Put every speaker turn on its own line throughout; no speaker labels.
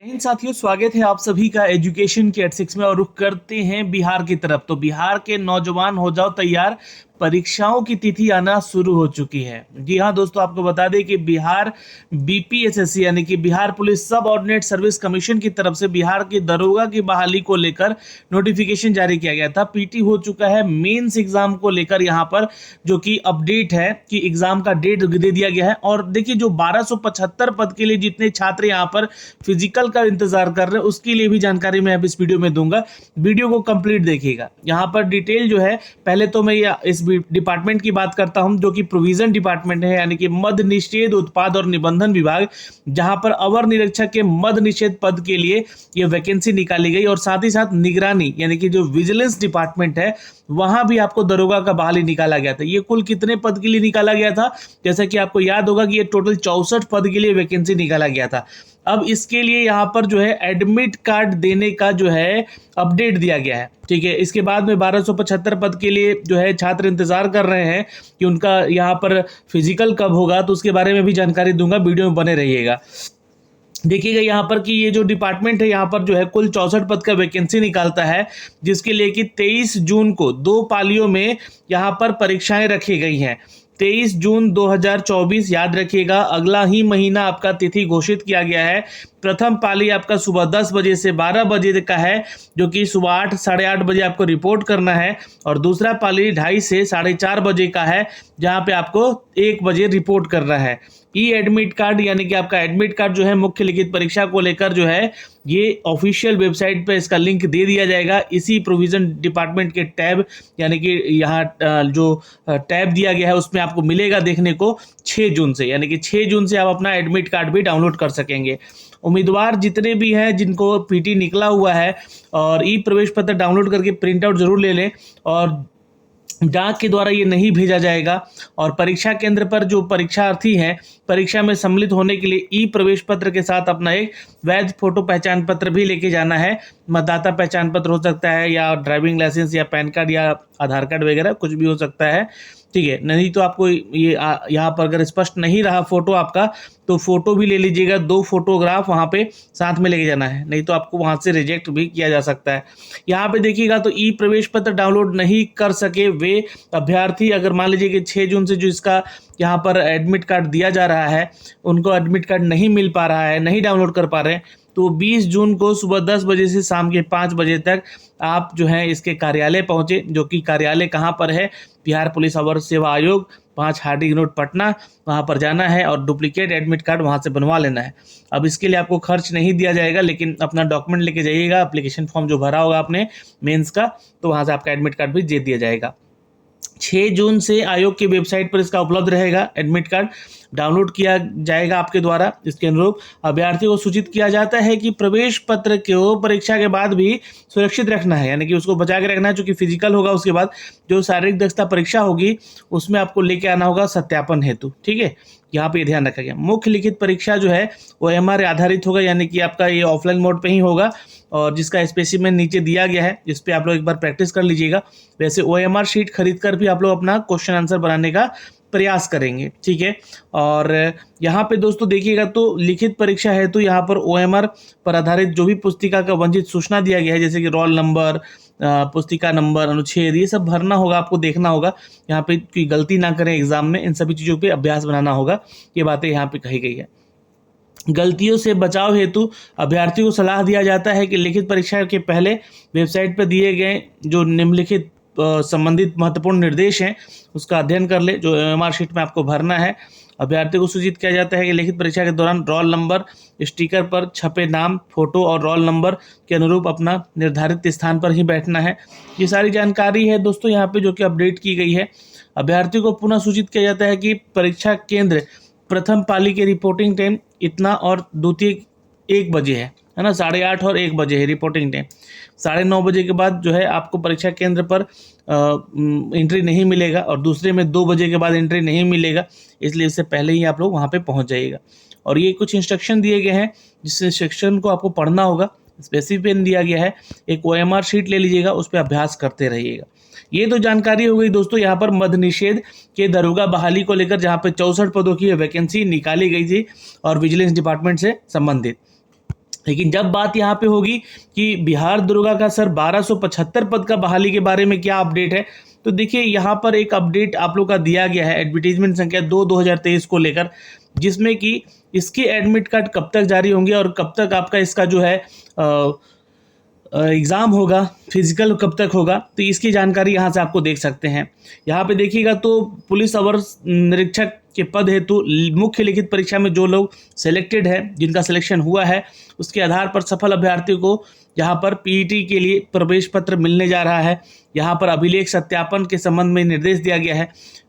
इन साथियों, स्वागत है आप सभी का एजुकेशन के एट 6 में। और रुख करते हैं बिहार की तरफ। तो बिहार के नौजवान हो जाओ तैयार, परीक्षाओं की तिथि आना शुरू हो चुकी है। जी हाँ दोस्तों, आपको बता दें कि बिहार बीपीएसएससी यानी कि बिहार पुलिस सब ऑर्डिनेट सर्विस कमीशन की तरफ से बिहार की दरोगा की बहाली को लेकर नोटिफिकेशन जारी किया गया था। पीटी हो चुका है मेंस एग्जाम को लेकर यहाँ पर, जो कि अपडेट है कि एग्जाम का डेट दे दिया गया है। और देखिए, जो 1275 पद के लिए जितने छात्र यहाँ पर फिजिकल का इंतजार कर रहे हैं, उसके लिए भी जानकारी मैं अब इस वीडियो में दूंगा। वीडियो को कंप्लीट देखिएगा। यहाँ पर डिटेल जो है, पहले तो मैं इस डिपार्टमेंट की बात करता हूं, जो कि प्रोविजन डिपार्टमेंट है, यानी कि मद निषेध उत्पाद और निबंधन विभाग, जहां पर अवर निरीक्षक के मद निषेध पद के लिए यह वैकेंसी निकाली गई। और साथ ही साथ निगरानी यानी कि जो विजिलेंस डिपार्टमेंट है, वहां भी आपको दरोगा का बहाली निकाला गया था। ये कुल कितने पद के लिए निकाला गया था? जैसा कि आपको याद होगा कि ये टोटल 64 पद के लिए वैकेंसी निकाला गया था। अब इसके लिए यहाँ पर जो है एडमिट कार्ड देने का जो है अपडेट दिया गया है। ठीक है, इसके बाद में 1275 पद के लिए जो है छात्र इंतजार कर रहे हैं कि उनका यहाँ पर फिजिकल कब होगा, तो उसके बारे में भी जानकारी दूंगा। वीडियो में बने रहिएगा। देखिएगा यहाँ पर कि ये जो डिपार्टमेंट है, यहाँ पर जो है कुल 64 पद का वैकेंसी निकालता है, जिसके लिए कि 23 जून को 2 पालियों में यहाँ पर परीक्षाएं रखी गई हैं। 23 जून 2024 याद रखिएगा, अगला ही महीना आपका तिथि घोषित किया गया है। प्रथम पाली आपका सुबह 10 बजे से 12 बजे का है, जो कि सुबह 8 साढ़े 8 बजे आपको रिपोर्ट करना है। और दूसरा पाली 2:30 से 4:30 बजे का है, जहां पे आपको 1 बजे रिपोर्ट करना है। ई एडमिट कार्ड यानी कि आपका एडमिट कार्ड जो है मुख्य लिखित परीक्षा को लेकर जो है, ये ऑफिशियल वेबसाइट पे इसका लिंक दे दिया जाएगा। इसी प्रोविजन डिपार्टमेंट के टैब यानी कि यहाँ जो टैब दिया गया है, उसमें आपको मिलेगा देखने को 6 जून से, यानी कि 6 जून से आप अपना एडमिट कार्ड भी डाउनलोड कर सकेंगे। उम्मीदवार जितने भी हैं जिनको पीटी निकला हुआ है, और ई प्रवेश पत्र डाउनलोड करके प्रिंट आउट जरूर ले लें। और डाक के द्वारा ये नहीं भेजा जाएगा। और परीक्षा केंद्र पर जो परीक्षार्थी हैं, परीक्षा में सम्मिलित होने के लिए ई प्रवेश पत्र के साथ अपना एक वैध फोटो पहचान पत्र भी लेके जाना है। मतदाता पहचान पत्र हो सकता है, या ड्राइविंग लाइसेंस, या पैन कार्ड, या आधार कार्ड वगैरह कुछ भी हो सकता है। ठीक है, नहीं तो आपको ये यहाँ पर अगर स्पष्ट नहीं रहा फोटो आपका, तो फोटो भी ले लीजिएगा। 2 फोटोग्राफ वहाँ पे साथ में लेके जाना है, नहीं तो आपको वहाँ से रिजेक्ट भी किया जा सकता है। यहाँ पे देखिएगा तो ई प्रवेश पत्र डाउनलोड नहीं कर सके वे अभ्यर्थी, अगर मान लीजिए कि 6 जून से जो इसका यहाँ पर एडमिट कार्ड दिया जा रहा है, उनको एडमिट कार्ड नहीं मिल पा रहा है, नहीं डाउनलोड कर पा रहे हैं, तो 20 जून को सुबह 10 बजे से शाम के 5 बजे तक आप जो है इसके कार्यालय पहुंचे, जो कि कार्यालय कहाँ पर है? बिहार पुलिस अवर सेवा आयोग, 5 हार्डिंग रोड पटना, वहाँ पर जाना है और डुप्लीकेट एडमिट कार्ड वहाँ से बनवा लेना है। अब इसके लिए आपको खर्च नहीं दिया जाएगा, लेकिन अपना डॉक्यूमेंट लेके जाइएगा, एप्लीकेशन फॉर्म जो भरा होगा आपने मेंस का, तो वहाँ से आपका एडमिट कार्ड भी दे दिया जाएगा। 6 जून से आयोग की वेबसाइट पर इसका उपलब्ध रहेगा। एडमिट कार्ड डाउनलोड किया जाएगा आपके द्वारा। इसके अनुरूप अभ्यर्थी को सूचित किया जाता है कि प्रवेश पत्र को परीक्षा के बाद भी सुरक्षित रखना है, यानी कि उसको बचा के रखना है। चूंकि फिजिकल होगा, उसके बाद जो शारीरिक दक्षता परीक्षा होगी, उसमें आपको लेके आना होगा सत्यापन हेतु। ठीक है, यहाँ पे ध्यान रखा गया। मुख्य लिखित परीक्षा जो है वो OMR आधारित होगा, यानी कि आपका ये ऑफलाइन मोड पे ही होगा, और जिसका स्पेसिमेन नीचे दिया गया है, जिस पे आप लोग एक बार प्रैक्टिस कर लीजिएगा। वैसे OMR शीट खरीद कर भी आप लोग अपना क्वेश्चन आंसर बनाने का प्रयास करेंगे। ठीक है, और यहाँ पे दोस्तों देखिएगा तो लिखित परीक्षा है, तो यहाँ पर OMR पर आधारित जो भी पुस्तिका का वंचित सूचना दिया गया है, जैसे कि रोल नंबर, पुस्तिका नंबर, अनुच्छेद, ये सब भरना होगा, आपको देखना होगा। यहाँ पे कोई गलती ना करें एग्जाम में, इन सभी चीज़ों पे अभ्यास बनाना होगा। ये बातें यहाँ पे कही गई है। गलतियों से बचाव हेतु अभ्यर्थी को सलाह दिया जाता है कि लिखित परीक्षा के पहले वेबसाइट पर दिए गए जो निम्नलिखित संबंधित महत्वपूर्ण निर्देश हैं, उसका अध्ययन कर ले, जो OMR शीट में आपको भरना है। अभ्यर्थी को सूचित किया जाता है कि लिखित परीक्षा के दौरान रोल नंबर स्टिकर पर छपे नाम, फोटो और रोल नंबर के अनुरूप अपना निर्धारित स्थान पर ही बैठना है। ये सारी जानकारी है दोस्तों यहाँ पे, जो कि अपडेट की गई है। अभ्यर्थी को पुनः सूचित किया जाता है कि परीक्षा केंद्र प्रथम पाली के रिपोर्टिंग टाइम इतना और द्वितीय 1 बजे है ना, 8:30 और 1 बजे है रिपोर्टिंग टाइम। 9:30 बजे के बाद जो है आपको परीक्षा केंद्र पर एंट्री नहीं मिलेगा, और दूसरे में 2 बजे के बाद एंट्री नहीं मिलेगा, इसलिए इससे पहले ही आप लोग वहाँ पे पहुँच जाइएगा। और ये कुछ इंस्ट्रक्शन दिए गए हैं, जिस इंस्ट्रक्शन को आपको पढ़ना होगा। स्पेसिफिक दिया गया है, एक OMR शीट ले लीजिएगा, उस पर अभ्यास करते रहिएगा। ये तो जानकारी हो गई दोस्तों यहाँ पर मद निषेध के दरोगा बहाली को लेकर, जहाँ पे 64 पदों की वैकेंसी निकाली गई थी और विजिलेंस डिपार्टमेंट से संबंधित। लेकिन जब बात यहाँ पे होगी कि बिहार दरोगा का सर 1275 पद का बहाली के बारे में क्या अपडेट है, तो देखिए यहाँ पर एक अपडेट आप लोग का दिया गया है एडवर्टीजमेंट संख्या 2/2023 को लेकर, जिसमें कि इसके एडमिट कार्ड कब तक जारी होंगे और कब तक आपका इसका जो है एग्ज़ाम होगा, फिजिकल कब तक होगा, तो इसकी जानकारी यहाँ से आपको देख सकते हैं। यहाँ पे देखिएगा तो पुलिस अवर निरीक्षक के पद हेतु मुख्य लिखित परीक्षा में जो लोग सिलेक्टेड है, जिनका सिलेक्शन हुआ है, उसके आधार पर सफल अभ्यर्थियों को यहाँ पर पीईटी के लिए प्रवेश पत्र मिलने जा रहा है। यहाँ पर अभिलेख सत्यापन के संबंध में निर्देश दिया गया है।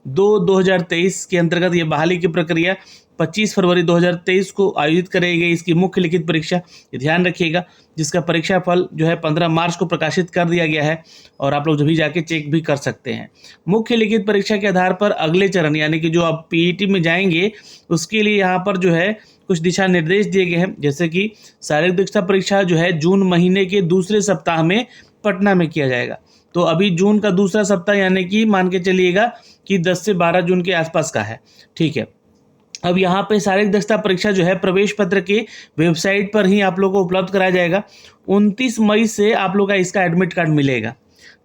2/2023 के अंतर्गत ये बहाली की प्रक्रिया 25 फरवरी 2023 को आयोजित कराई गई। इसकी मुख्य लिखित परीक्षा, ये ध्यान रखिएगा, जिसका परीक्षा फल जो है 15 मार्च को प्रकाशित कर दिया गया है और आप लोग भी जाके चेक भी कर सकते हैं। मुख्य लिखित परीक्षा के आधार पर अगले चरण यानी कि जो आप पीईटी में जाएंगे उसके लिए यहाँ पर जो है कुछ दिशा निर्देश दिए गए हैं, जैसे कि शारीरिक दक्षता परीक्षा जो है जून महीने के दूसरे सप्ताह में पटना में किया जाएगा। तो अभी जून का दूसरा सप्ताह यानी कि मान के चलिएगा कि 10 से 12 जून के आसपास का है, ठीक है। अब यहाँ पे शारीरिक दक्षता परीक्षा जो है प्रवेश पत्र के वेबसाइट पर ही आप लोगों को उपलब्ध कराया जाएगा। 29 मई से आप लोग का इसका एडमिट कार्ड मिलेगा,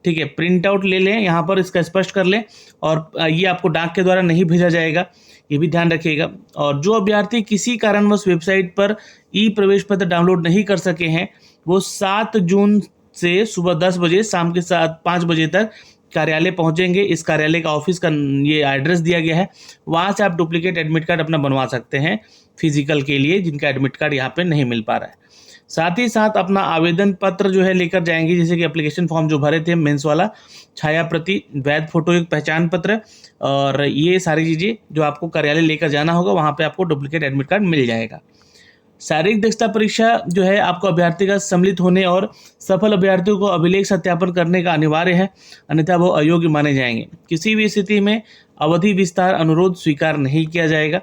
ठीक है। प्रिंट आउट ले लें, यहाँ पर इसका स्पष्ट कर लें, और ये आपको डाक के द्वारा नहीं भेजा जाएगा, ये भी ध्यान रखिएगा। और जो अभ्यर्थी किसी कारणवश वेबसाइट पर ई प्रवेश पत्र डाउनलोड नहीं कर सके हैं, वो 7 जून से सुबह 10 बजे शाम के 5 बजे तक कार्यालय पहुंचेंगे। इस कार्यालय का ऑफिस का ये एड्रेस दिया गया है, वहाँ से आप डुप्लीकेट एडमिट कार्ड अपना बनवा सकते हैं फिजिकल के लिए, जिनका एडमिट कार्ड यहाँ पे नहीं मिल पा रहा है। साथ ही साथ अपना आवेदन पत्र जो है लेकर जाएंगे, जैसे कि एप्लीकेशन फॉर्म जो भरे थे मेंस वाला, छाया प्रति, वैध फोटोयुक्त पहचान पत्र, और ये सारी चीज़ें जो आपको कार्यालय लेकर जाना होगा, वहाँ पे आपको डुप्लीकेट एडमिट कार्ड मिल जाएगा। शारीरिक दक्षता परीक्षा जो है आपको अभ्यर्थी का सम्मिलित होने और सफल अभ्यर्थियों को अभिलेख सत्यापन करने का अनिवार्य है, अन्यथा वो अयोग्य माने जाएंगे। किसी भी स्थिति में अवधि विस्तार अनुरोध स्वीकार नहीं किया जाएगा।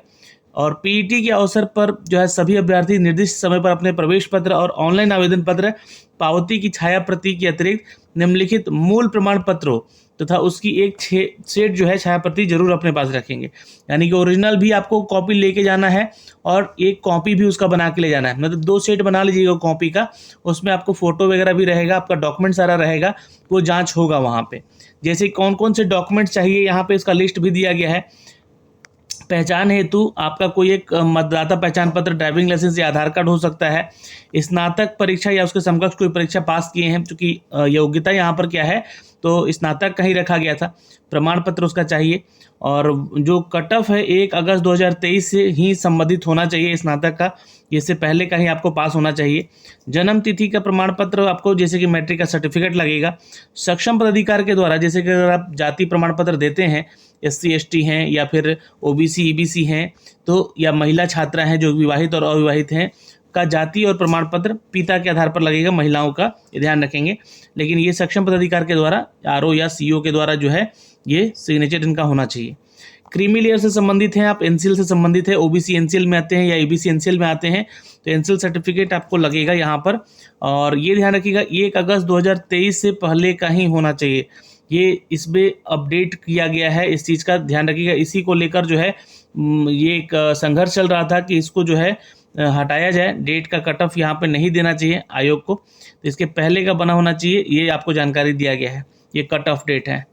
और पीईटी के अवसर पर जो है सभी अभ्यर्थी निर्दिष्ट समय पर अपने प्रवेश पत्र और ऑनलाइन आवेदन पत्र, पावती की छाया प्रति के अतिरिक्त निम्नलिखित मूल प्रमाण पत्रों तथा उसकी एक सेट जो है छाया प्रति जरूर अपने पास रखेंगे। यानी कि ओरिजिनल भी आपको कॉपी लेके जाना है और एक कॉपी भी उसका बना के ले जाना है, मतलब 2 सेट बना लीजिएगा कॉपी का, उसमें आपको फोटो वगैरह भी रहेगा, आपका डॉक्यूमेंट सारा रहेगा, वो जांच होगा वहाँ पे। जैसे कौन कौन से डॉक्यूमेंट चाहिए यहाँ पे इसका लिस्ट भी दिया गया है। पहचान हेतु आपका कोई एक मतदाता पहचान पत्र, ड्राइविंग लाइसेंस या आधार कार्ड हो सकता है। स्नातक परीक्षा या उसके समकक्ष कोई परीक्षा पास किए हैं, क्योंकि योग्यता यहाँ पर क्या है तो स्नातक का ही रखा गया था, प्रमाण पत्र उसका चाहिए। और जो कट ऑफ है 1 अगस्त 2023 से ही संबंधित होना चाहिए स्नातक का, इससे पहले का ही आपको पास होना चाहिए। जन्म तिथि का प्रमाण पत्र आपको, जैसे कि मैट्रिक का सर्टिफिकेट लगेगा। सक्षम पदाधिकारी के द्वारा, जैसे कि अगर आप जाति प्रमाण पत्र देते हैं, SC ST हैं या फिर OBC EBC हैं, तो या महिला छात्रा हैं जो विवाहित और अविवाहित हैं, का जाति और प्रमाण पत्र पिता के आधार पर लगेगा, महिलाओं का, ये ध्यान रखेंगे। लेकिन ये सक्षम पदाधिकारी के द्वारा RO या CO के द्वारा जो है ये सिग्नेचर इनका होना चाहिए। क्रीमी लेयर से संबंधित हैं आप, NCL से संबंधित है, OBC NCL में आते हैं या EBC NCL में आते हैं, तो NCL सर्टिफिकेट आपको लगेगा यहाँ पर। और ये ध्यान रखिएगा 1 अगस्त 2023 से पहले का ही होना चाहिए, ये इसमें अपडेट किया गया है, इस चीज़ का ध्यान रखिएगा। इसी को लेकर जो है ये एक संघर्ष चल रहा था कि इसको जो है हटाया जाए, डेट का कट ऑफ यहाँ पे नहीं देना चाहिए आयोग को, तो इसके पहले का बना होना चाहिए, ये आपको जानकारी दिया गया है, ये कट ऑफ डेट है,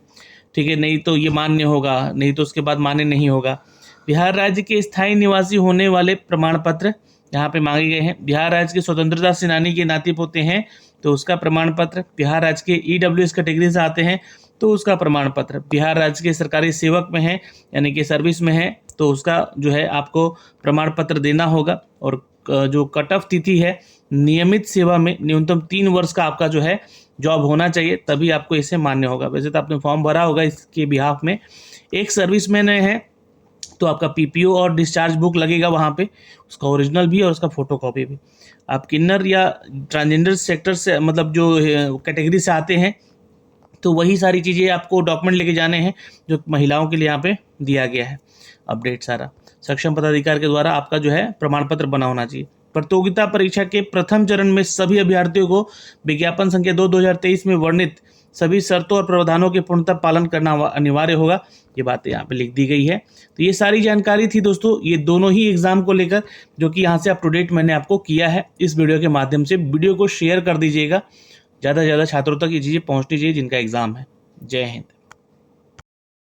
ठीक है। नहीं तो ये मान्य होगा, नहीं तो उसके बाद मान्य नहीं होगा। बिहार राज्य के स्थायी निवासी होने वाले प्रमाण पत्र यहाँ पे मांगे गए हैं। बिहार राज्य के स्वतंत्रता सेनानी के नाते पोते हैं तो उसका प्रमाण पत्र, बिहार राज्य के EWS कैटेगरी से आते हैं तो उसका प्रमाण पत्र, बिहार राज्य के सरकारी सेवक में है यानी कि सर्विस में है तो उसका जो है आपको प्रमाण पत्र देना होगा। और जो कट ऑफ तिथि है, नियमित सेवा में न्यूनतम 3 वर्ष का आपका जो है जॉब होना चाहिए, तभी आपको इसे मान्य होगा। वैसे तो आपने फॉर्म भरा होगा इसके बिहाफ में। एक सर्विसमैन है तो आपका PPO और डिस्चार्ज बुक लगेगा वहाँ पे, उसका ओरिजिनल भी और उसका फोटो कॉपी भी। आप किन्नर या ट्रांसजेंडर सेक्टर से, मतलब जो कैटेगरी से आते हैं, तो वही सारी चीज़ें आपको डॉक्यूमेंट लेके जाने हैं जो महिलाओं के लिए यहाँ पे दिया गया है अपडेट सारा। सक्षम पदाधिकारी के द्वारा आपका जो है प्रमाण पत्र बना होना चाहिए। प्रतियोगिता परीक्षा के प्रथम चरण में सभी अभ्यर्थियों को विज्ञापन संख्या 2/2023 में वर्णित सभी शर्तों और प्रावधानों के पूर्णतः पालन करना अनिवार्य होगा। ये बातें यहाँ पे लिख दी गई है। तो ये सारी जानकारी थी दोस्तों ये दोनों ही एग्जाम को लेकर, जो कि यहाँ से अप टू डेट मैंने आपको किया है इस वीडियो के माध्यम से। वीडियो को शेयर कर दीजिएगा, ज़्यादा से ज़्यादा छात्रों तक ये चीज़ें पहुँचनी चाहिए जिनका एग्जाम है। जय हिंद।